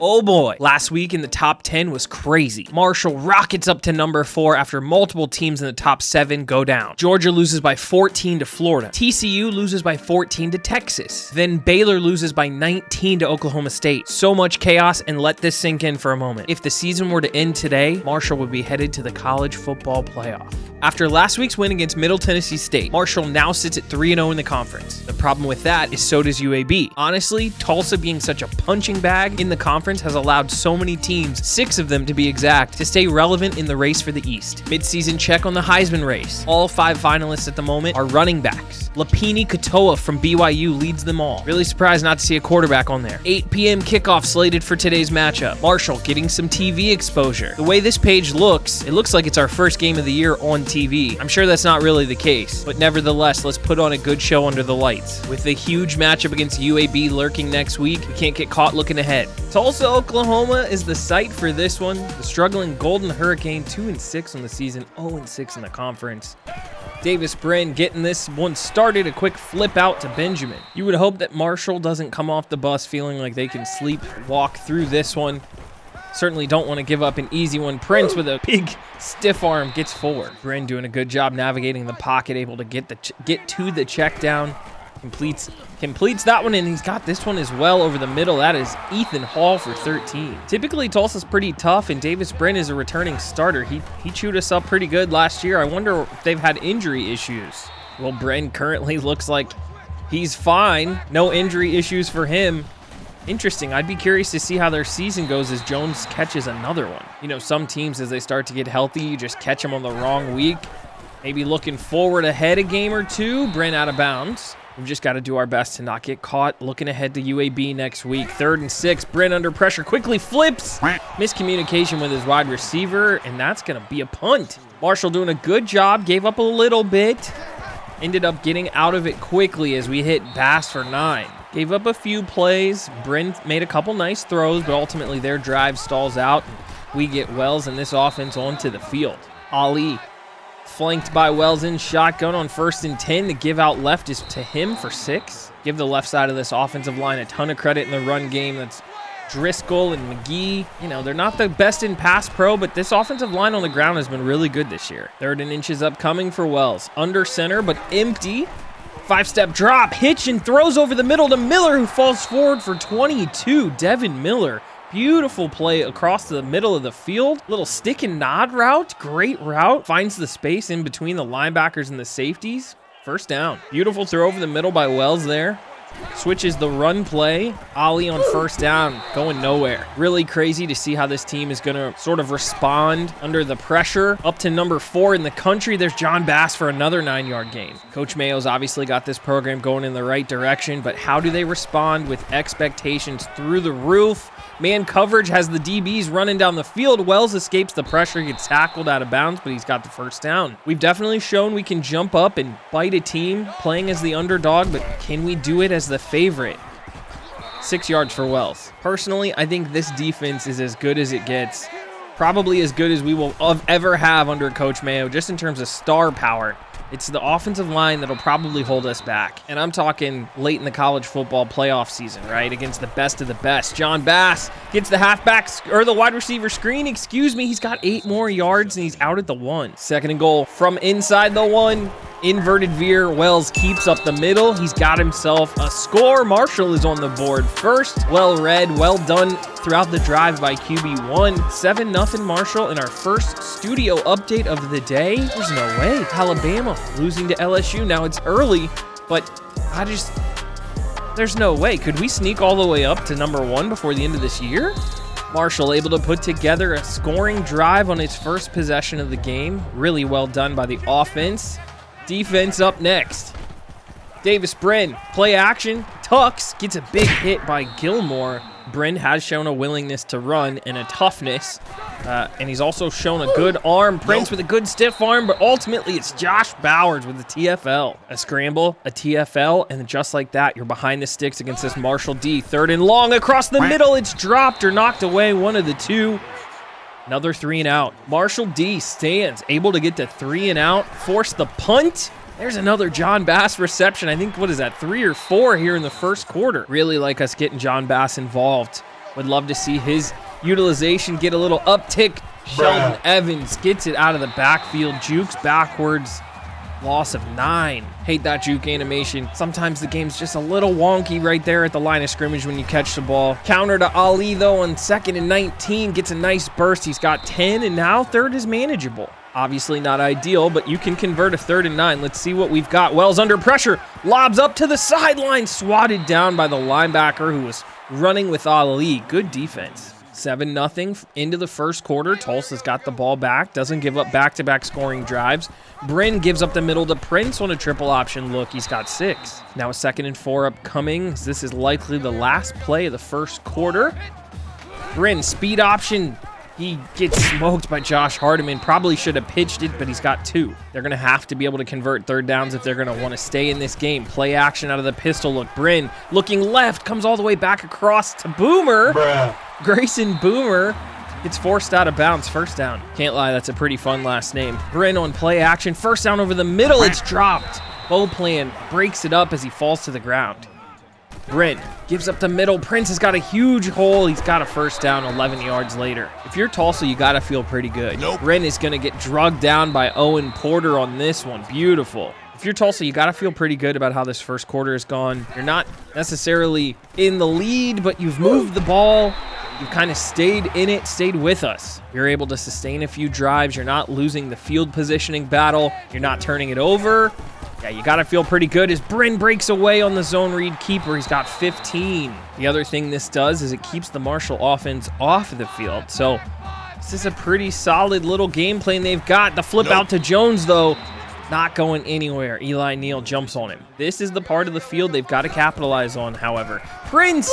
Oh boy, last week in the top 10 was crazy. Marshall rockets up to number 4 after multiple teams in the top 7 go down. Georgia loses by 14 to Florida. TCU loses by 14 to Texas. Then Baylor loses by 19 to Oklahoma State. So much chaos, and let this sink in for a moment. If the season were to end today, Marshall would be headed to the college football playoff. After last week's win against Middle Tennessee State, Marshall now sits at 3-0 in the conference. The problem with that is so does UAB. Honestly, Tulsa being such a punching bag in the conference has allowed so many teams, 6 of them to be exact, to stay relevant in the race for the East. Midseason check on the Heisman race. All 5 finalists at the moment are running backs. Lapini Katoa from BYU leads them all. Really surprised not to see a quarterback on there. 8 p.m. kickoff slated for today's matchup. Marshall getting some TV exposure. The way this page looks, it looks like it's our first game of the year on TV. I'm sure that's not really the case, but nevertheless, let's put on a good show under the lights. With the huge matchup against UAB lurking next week, we can't get caught looking ahead. Tulsa, Oklahoma is the site for this one. The struggling Golden Hurricane, 2-6 on the season, 0-6 in the conference. Davis Brin getting this one started, a quick flip out to Benjamin. You would hope that Marshall doesn't come off the bus feeling like they can walk through this one. Certainly don't want to give up an easy one. Prince with a big stiff arm gets forward. Brin doing a good job navigating the pocket, able to get to the check down. Completes that one, and he's got this one as well over the middle. That is Ethan Hall for 13. Typically, Tulsa's pretty tough, and Davis Brin is a returning starter. He chewed us up pretty good last year. I wonder if they've had injury issues. Well, Brin currently looks like he's fine. No injury issues for him. Interesting. I'd be curious to see how their season goes as Jones catches another one. You know, some teams, as they start to get healthy, you just catch them on the wrong week. Maybe looking forward ahead a game or two. Brin out of bounds. We've just got to do our best to not get caught. Looking ahead to UAB next week. 3rd and 6. Brin under pressure. Quickly flips. Miscommunication with his wide receiver, and that's going to be a punt. Marshall doing a good job. Gave up a little bit. Ended up getting out of it quickly as we hit Bass for 9. Gave up a few plays. Brin made a couple nice throws, but ultimately their drive stalls out. We get Wells and this offense onto the field. Ali flanked by Wells in shotgun on 1st and 10. The give out left is to him for 6. Give the left side of this offensive line a ton of credit in the run game. That's Driscoll and McGee. You know, they're not the best in pass pro, but this offensive line on the ground has been really good this year. 3rd and inches upcoming for Wells. Under center, but empty. 5-step drop, hitch, and throws over the middle to Miller, who falls forward for 22. Devin Miller. Beautiful play across the middle of the field. Little stick and nod route. Great route. Finds the space in between the linebackers and the safeties. 1st down. Beautiful throw over the middle by Wells there. Switches the run play. Ali on 1st down, going nowhere. Really crazy to see how this team is going to sort of respond under the pressure. Up to number 4 in the country, there's John Bass for another 9-yard gain. Coach Mayo's obviously got this program going in the right direction, but how do they respond with expectations through the roof? Man coverage has the DBs running down the field. Wells escapes the pressure, gets tackled out of bounds, but he's got the 1st down. We've definitely shown we can jump up and bite a team playing as the underdog, but can we do it as the favorite? 6 yards for Wells. Personally, I think this defense is as good as it gets. Probably as good as we will ever have under Coach Mayo, just in terms of star power. It's the offensive line that'll probably hold us back. And I'm talking late in the college football playoff season, right? Against the best of the best. John Bass gets the the wide receiver screen, He's got 8 more yards and he's out at the 1. 2nd and goal from inside the 1. Inverted veer. Wells keeps up the middle. He's got himself a score. Marshall is on the board first. Well read, well done throughout the drive by QB1. 7-0 Marshall in our first studio update of the day. There's no way. Alabama losing to LSU. Now it's early, but there's no way. Could we sneak all the way up to number 1 before the end of this year? Marshall able to put together a scoring drive on his first possession of the game. Really well done by the offense. Defense up next. Davis Brin, play action, tucks, gets a big hit by Gilmore. Brin has shown a willingness to run and a toughness, and he's also shown a good arm. Prince with a good stiff arm, but ultimately it's Josh Bowers with the TFL. A scramble, a TFL, and just like that, you're behind the sticks against this Marshall D. 3rd and long across the middle. It's dropped or knocked away, one of the two. Another 3 and out. Marshall D stands, able to get to 3 and out, force the punt. There's another John Bass reception. I think, 3 or 4 here in the first quarter. Really like us getting John Bass involved Would love to see his utilization get a little uptick. Sheldon Evans gets it out of the backfield, jukes backwards. Loss of 9. Hate that juke animation. Sometimes the game's just a little wonky right there at the line of scrimmage when you catch the ball. Counter to Ali, though, on 2nd and 19. Gets a nice burst. He's got 10, and now 3rd is manageable. Obviously not ideal, but you can convert a 3rd and 9. Let's see what we've got. Wells under pressure. Lobs up to the sideline. Swatted down by the linebacker who was running with Ali. Good defense. 7-0 into the first quarter. Tulsa's got the ball back. Doesn't give up back-to-back scoring drives. Bryn gives up the middle to Prince on a triple option look. He's got 6. Now a 2nd and 4 upcoming. This is likely the last play of the first quarter. Bryn, speed option. He gets smoked by Josh Hardiman. Probably should have pitched it, but he's got 2. They're going to have to be able to convert 3rd downs if they're going to want to stay in this game. Play action out of the pistol look. Bryn looking left, comes all the way back across to Boomer. Grayson Boomer gets forced out of bounds. 1st down. Can't lie, that's a pretty fun last name. Bryn on play action. 1st down over the middle. It's dropped. Beauplan breaks it up as he falls to the ground. Bryn gives up the middle. Prince has got a huge hole. He's got a 1st down 11 yards later. If you're Tulsa, you got to feel pretty good. Bryn is going to get drugged down by Owen Porter on this one. Beautiful. If you're Tulsa, you got to feel pretty good about how this first quarter has gone. You're not necessarily in the lead, but you've moved the ball. You've kind of stayed in it, stayed with us. You're able to sustain a few drives. You're not losing the field positioning battle. You're not turning it over. Yeah, you got to feel pretty good as Bryn breaks away on the zone read keeper. He's got 15. The other thing this does is it keeps the Marshall offense off the field. So this is a pretty solid little game plan they've got. The flip out to Jones, though, not going anywhere. Eli Neal jumps on him. This is the part of the field they've got to capitalize on, however. Prince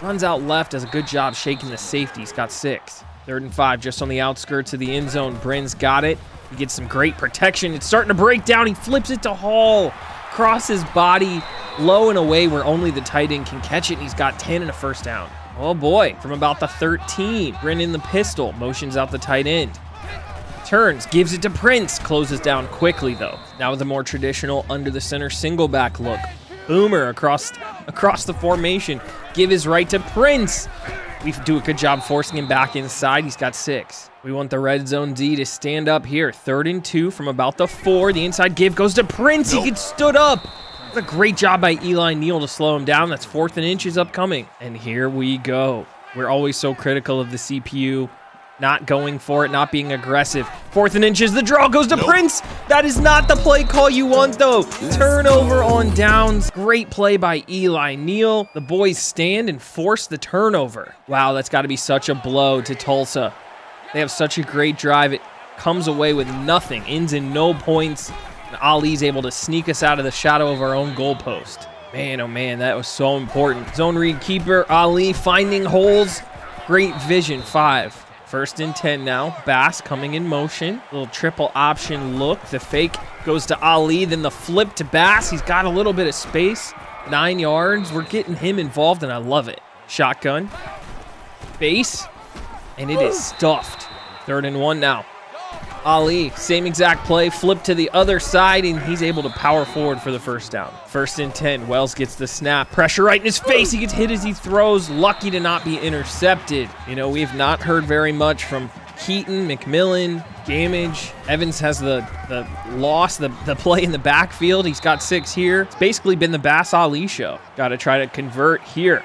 runs out left, does a good job shaking the safety. He's got 6. 3rd and 5, just on the outskirts of the end zone. Bryn's got it. He gets some great protection. It's starting to break down. He flips it to Hall. Cross his body, low and away where only the tight end can catch it, and he's got 10 and a 1st down. Oh boy, from about the 13. Bryn in the pistol, motions out the tight end. Turns, gives it to Prince, closes down quickly though. Now with a more traditional under the center single back look. Boomer across the formation. Give his right to Prince. We do a good job forcing him back inside. He's got 6. We want the red zone D to stand up here. 3rd and 2 from about the 4. The inside give goes to Prince. He gets stood up. What a great job by Eli Neal to slow him down. That's 4th and inches upcoming. And here we go. We're always so critical of the CPU. Not going for it, not being aggressive. 4th and inches, the draw goes to Prince. That is not the play call you want, though. Turnover on downs. Great play by Eli Neal. The boys stand and force the turnover. Wow, that's got to be such a blow to Tulsa. They have such a great drive. It comes away with nothing, ends in no points. And Ali's able to sneak us out of the shadow of our own goalpost. Man, oh man, that was so important. Zone read keeper, Ali finding holes. Great vision, 5. 1st and 10 now. Bass coming in motion. Little triple option look. The fake goes to Ali, then the flip to Bass. He's got a little bit of space. 9 yards. We're getting him involved, and I love it. Shotgun. Base. And it is stuffed. 3rd and 1 now. Ali, same exact play, flip to the other side, and he's able to power forward for the 1st down. 1st and 10, Wells gets the snap. Pressure right in his face. He gets hit as he throws. Lucky to not be intercepted. You know, we've not heard very much from Keaton, McMillan, Gamage. Evans has the loss, the play in the backfield. He's got 6 here. It's basically been the Bass Ali show. Got to try to convert here.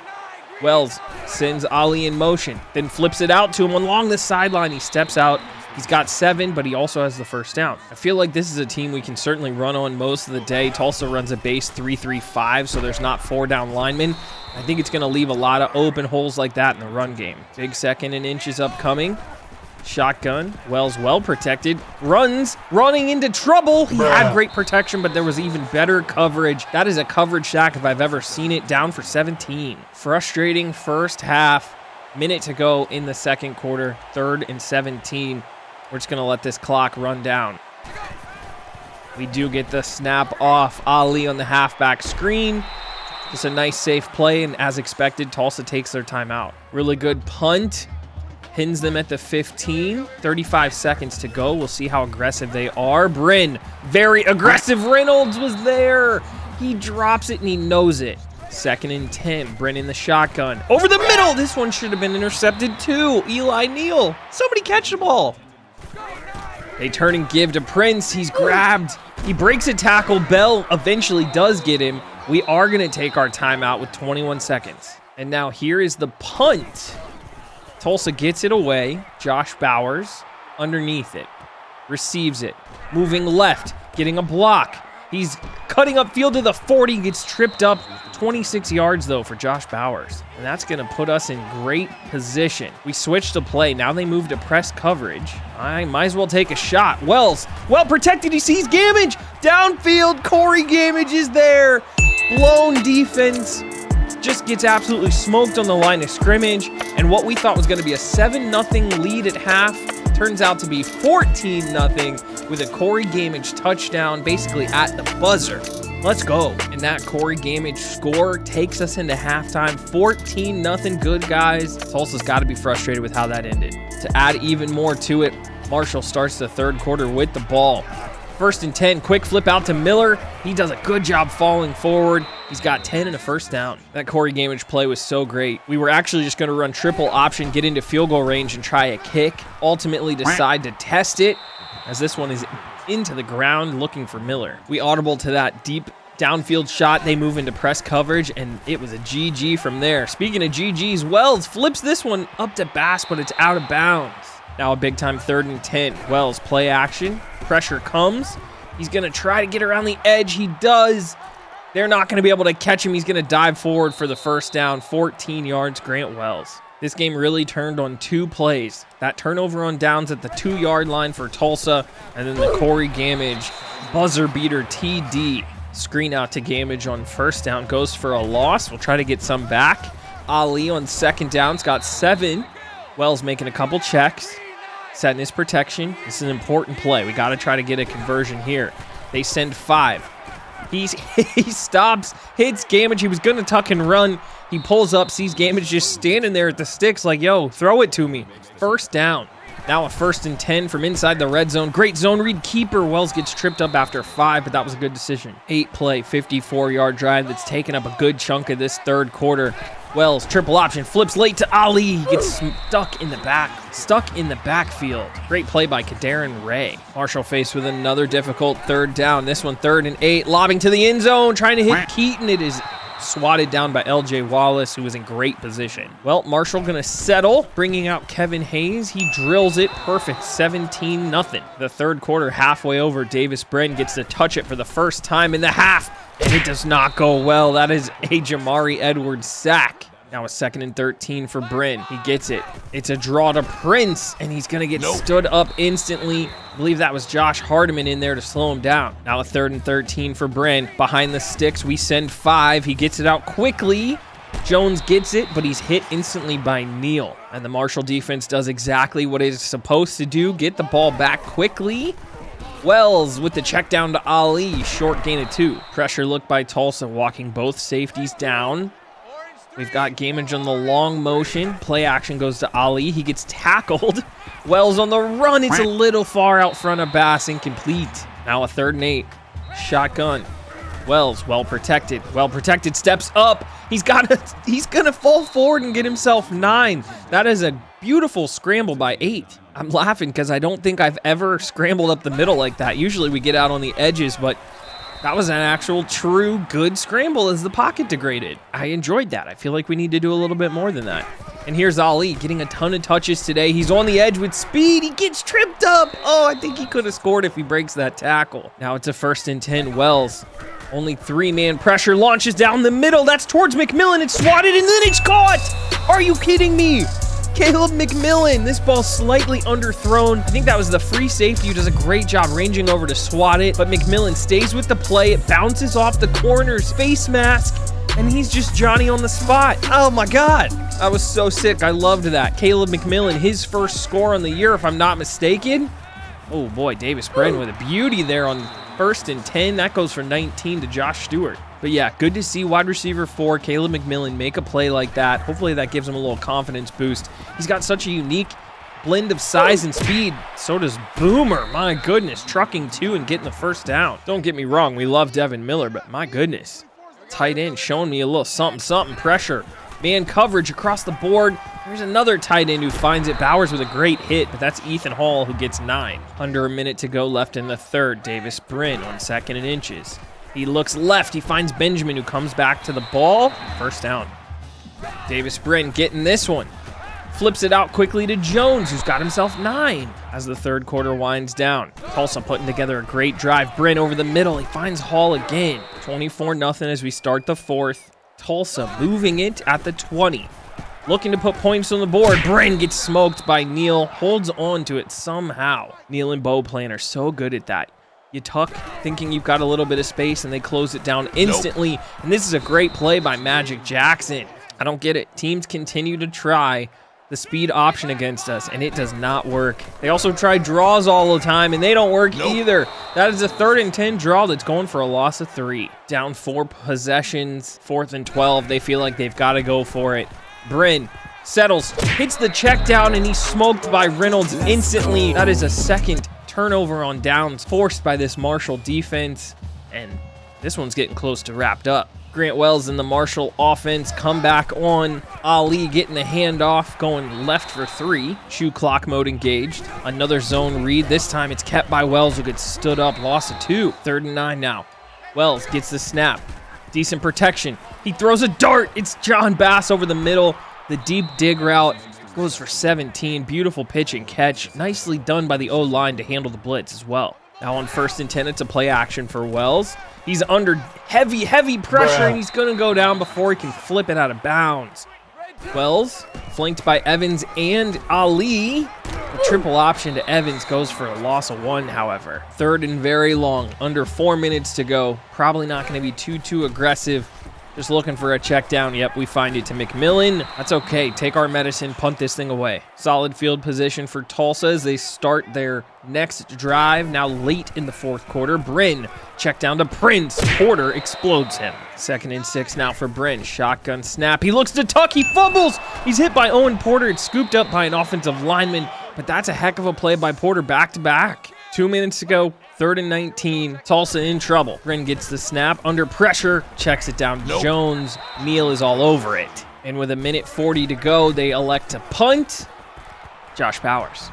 Wells sends Ali in motion, then flips it out to him along the sideline. He steps out. He's got 7, but he also has the 1st down. I feel like this is a team we can certainly run on most of the day. Tulsa runs a base 3-3-5, so there's not 4 down linemen. I think it's going to leave a lot of open holes like that in the run game. Big 2nd and inches upcoming. Shotgun. Wells well protected. Running into trouble. He had great protection, but there was even better coverage. That is a coverage sack if I've ever seen it. Down for 17. Frustrating first half. Minute to go in the second quarter. 3rd and 17. We're just going to let this clock run down. We do get the snap off. Ali on the halfback screen. Just a nice safe play, and as expected, Tulsa takes their timeout. Really good punt. Pins them at the 15. 35 seconds to go. We'll see how aggressive they are. Bryn, very aggressive. Reynolds was there. He drops it, and he knows it. 2nd and 10. Bryn in the shotgun. Over the middle. This one should have been intercepted too. Eli Neal. Somebody catch the ball. They turn and give to Prince. He's grabbed. He breaks a tackle. Bell eventually does get him. We are going to take our timeout with 21 seconds. And now here is the punt. Tulsa gets it away. Josh Bowers underneath it. Receives it. Moving left. Getting a block. He's cutting upfield to the 40. Gets tripped up. 26 yards, though, for Josh Bowers. And that's going to put us in great position. We switch to play. Now they move to press coverage. I might as well take a shot. Wells, well protected. He sees Gamage. Downfield, Corey Gamage is there. Blown defense. Just gets absolutely smoked on the line of scrimmage. And what we thought was going to be a 7-0 lead at half turns out to be 14-0 with a Corey Gamage touchdown basically at the buzzer. Let's go. And that Corey Gamage score takes us into halftime. 14-0 good, guys. Tulsa's got to be frustrated with how that ended. To add even more to it, Marshall starts the third quarter with the ball. 1st and 10, quick flip out to Miller. He does a good job falling forward. He's got 10 and a first down. That Corey Gamage play was so great. We were actually just going to run triple option, get into field goal range, and try a kick. Ultimately decide to test it, as this one is into the ground looking for Miller. We audible to that deep downfield shot. They move into press coverage, and it was a GG from there. Speaking of GGs, Wells flips this one up to Bass, but it's out of bounds. Now a big-time 3rd and 10. Wells, play action. Pressure comes. He's going to try to get around the edge. He does. They're not going to be able to catch him. He's going to dive forward for the first down. 14 yards, Grant Wells. This game really turned on 2 plays. That turnover on downs at the 2-yard line for Tulsa, and then the Corey Gamage buzzer beater TD. Screen out to Gamage on first down. Goes for a loss. We'll try to get some back. Ali on 2nd down's got 7. Wells making a couple checks. Setting his protection. This is an important play. We got to try to get a conversion here. They send 5. He stops, hits Gamage. He was going to tuck and run. He pulls up, sees Gamage just standing there at the sticks like, yo, throw it to me. First down. Now a 1st and 10 from inside the red zone. Great zone read keeper. Wells gets tripped up after 5, but that was a good decision. 8-play, 54-yard drive that's taken up a good chunk of this third quarter. Wells, triple option, flips late to Ali. He gets stuck in the backfield. Great play by Kadarin Ray. Marshall faced with another difficult 3rd down. This one 3rd and 8, lobbing to the end zone, trying to hit Keaton. It is swatted down by LJ Wallace, who was in great position. Well, Marshall gonna settle, bringing out Kevin Hayes. He drills it perfect, 17-0. The third quarter halfway over, Davis Bren gets to touch it for the first time in the half, and it does not go well. That is a Jamari Edwards sack. Now a 2nd and 13 for Bryn. He gets it. It's a draw to Prince, and he's going to get stood up instantly. I believe that was Josh Hardiman in there to slow him down. Now a 3rd and 13 for Bryn. Behind the sticks, we send 5. He gets it out quickly. Jones gets it, but he's hit instantly by Neal. And the Marshall defense does exactly what it's supposed to do. Get the ball back quickly. Wells with the check down to Ali. Short gain of 2. Pressure look by Tulsa, walking both safeties down. We've got Gamage on the long motion. Play action goes to Ali. He gets tackled. Wells on the run. It's a little far out front of Bass. Incomplete. Now a 3rd and 8. Shotgun. Wells, well protected. Well protected. Steps up. He's gonna fall forward and get himself 9. That is a beautiful scramble by 8. I'm laughing because I don't think I've ever scrambled up the middle like that. Usually we get out on the edges, but that was an actual true good scramble as the pocket degraded. I enjoyed that. I feel like we need to do a little bit more than that. And here's Ali getting a ton of touches today. He's on the edge with speed. He gets tripped up. Oh, I think he could have scored if he breaks that tackle. Now it's a 1st and 10. Wells, only 3-man pressure, launches down the middle. That's towards McMillan. It's swatted and then it's caught. Are you kidding me? Caleb McMillan. This ball slightly underthrown. I think that was the free safety who does a great job ranging over to swat it, but McMillan stays with the play. It bounces off the corner's face mask, and he's just Johnny on the spot. Oh my God. I was so sick. I loved that. Caleb McMillan, his first score on the year, if I'm not mistaken. Oh boy, Davis Bren with a beauty there on 1st and 10. That goes for 19 to Josh Stewart. But yeah, good to see wide receiver 4, Caleb McMillan, make a play like that. Hopefully that gives him a little confidence boost. He's got such a unique blend of size and speed. So does Boomer. My goodness, trucking 2 and getting the first down. Don't get me wrong, we love Devin Miller, but my goodness. Tight end showing me a little something pressure. Man coverage across the board. There's another tight end who finds it. Bowers with a great hit, but that's Ethan Hall who gets 9. Under a minute to go left in the third. Davis Brin on 2nd and inches. He looks left. He finds Benjamin who comes back to the ball. First down. Davis Brin getting this one. Flips it out quickly to Jones, who's got himself 9 as the third quarter winds down. Tulsa putting together a great drive. Brin over the middle. He finds Hall again. 24-0 as we start the fourth. Tulsa moving it at the 20. Looking to put points on the board. Brin gets smoked by Neal. Holds on to it somehow. Neal and Beauplan are so good at that. You tuck, thinking you've got a little bit of space, and they close it down instantly. Nope. And this is a great play by Magic Jackson. I don't get it. Teams continue to try the speed option against us, and it does not work. They also try draws all the time, and they don't work either. That is a 3rd and 10 draw that's going for a loss of 3. Down 4 possessions, 4th and 12. They feel like they've got to go for it. Brin settles, hits the check down, and he's smoked by Reynolds instantly. That is a 2nd turnover on downs forced by this Marshall defense, and this one's getting close to wrapped up. Grant Wells and the Marshall offense come back on. Ali getting the handoff, going left for 3. Shoe clock mode engaged. Another zone read. This time it's kept by Wells, who gets stood up. Loss of 2. 3rd and 9 now. Wells gets the snap. Decent protection. He throws a dart. It's John Bass over the middle. The deep dig route goes for 17. Beautiful pitch and catch. Nicely done by the O-line to handle the blitz as well. Now on 1st and 10, it's a play action for Wells. He's under heavy pressure, and he's going to go down before he can flip it out of bounds. Wells, flanked by Evans and Ali. The triple option to Evans goes for a loss of 1, however. 3rd and very long, under 4 minutes to go. Probably not going to be too aggressive. Just looking for a check down. Yep, we find it to McMillan. That's okay. Take our medicine, punt this thing away. Solid field position for Tulsa as they start their next drive. Now late in the 4th quarter. Brin, check down to Prince. Porter explodes him. 2nd and 6 now for Brin. Shotgun snap. He looks to tuck. He fumbles. He's hit by Owen Porter. It's scooped up by an offensive lineman, but that's a heck of a play by Porter back to back. 2 minutes to go. 3rd and 19. Tulsa in trouble. Brin gets the snap. Under pressure. Checks it down to Jones. Neal is all over it. And with 1:40 to go, they elect to punt. Josh Bowers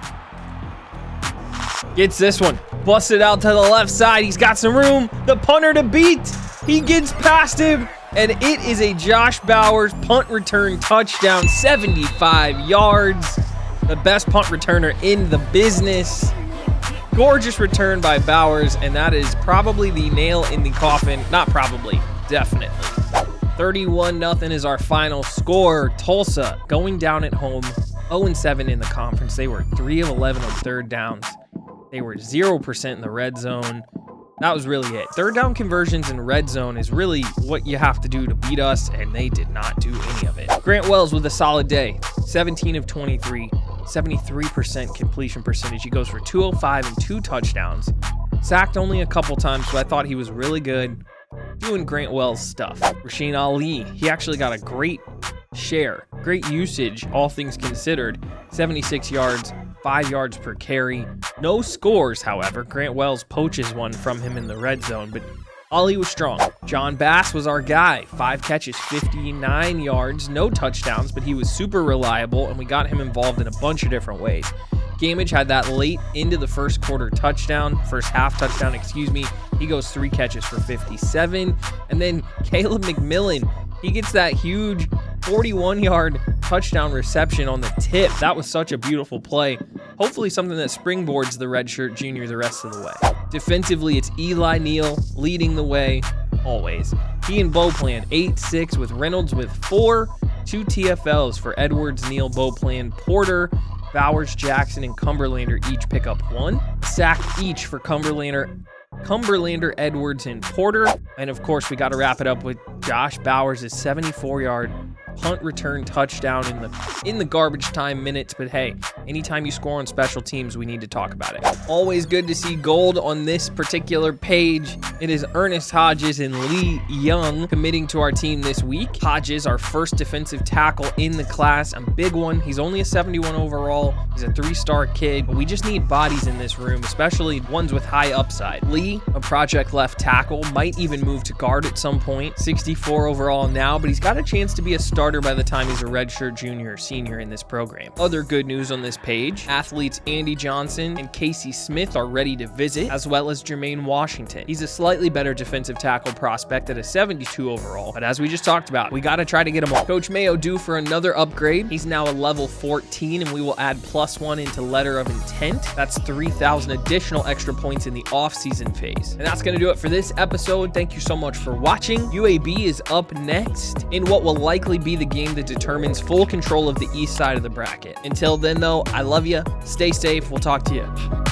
gets this one. Busted out to the left side. He's got some room. The punter to beat. He gets past him. And it is a Josh Bowers punt return touchdown. 75 yards. The best punt returner in the business. Gorgeous return by Bowers, and that is probably the nail in the coffin. Not probably, definitely. 31-0 is our final score. Tulsa going down at home, 0-7 in the conference. They were 3 of 11 on 3rd downs. They were 0% in the red zone. That was really it. 3rd down conversions in red zone is really what you have to do to beat us, and they did not do any of it. Grant Wells with a solid day, 17 of 23. 73% completion percentage. He goes for 205 and 2 touchdowns. Sacked only a couple times, so I thought he was really good doing Grant Wells stuff. Rasheen Ali, he actually got a great share, great usage, all things considered. 76 yards, 5 yards per carry. No scores, however. Grant Wells poaches one from him in the red zone, but Ali was strong. John Bass was our guy. 5 catches, 59 yards, no touchdowns, but he was super reliable, and we got him involved in a bunch of different ways. Gamage had that late into the first half touchdown, excuse me. He goes 3 catches for 57. And then Caleb McMillan, he gets that huge 41-yard touchdown reception on the tip. That was such a beautiful play. Hopefully something that springboards the redshirt junior the rest of the way. Defensively, it's Eli Neal leading the way, always. He and Beauplan, 8-6 with Reynolds with 4. 2 TFLs for Edwards, Neal, Beauplan, Porter, Bowers, Jackson, and Cumberlander each pick up 1. Sack each for Cumberlander, Edwards, and Porter. And of course, we got to wrap it up with Josh Bowers' 74-yard punt return touchdown in the garbage time minutes. But hey, anytime you score on special teams, we need to talk about it. Always good to see gold on this particular page. It is Ernest Hodges and Lee Young committing to our team this week. Hodges, our first defensive tackle in the class, a big one. He's only a 71 overall. He's a 3-star kid, but we just need bodies in this room, especially ones with high upside. Lee, a project left tackle, might even move to guard at some point. 64 overall now, but he's got a chance to be a starter by the time he's a redshirt junior or senior in this program. Other good news on this page, athletes Andy Johnson and Casey Smith are ready to visit, as well as Jermaine Washington. He's a slightly better defensive tackle prospect at a 72 overall, but as we just talked about, we got to try to get him all. Coach Mayo due for another upgrade. He's now a level 14, and we will add +1 into letter of intent. That's 3,000 additional extra points in the off-season phase. And that's going to do it for this episode. Thank you so much for watching. UAB is up next in what will likely be the game that determines full control of the east side of the bracket. Until then, though, I love you. Stay safe. We'll talk to you.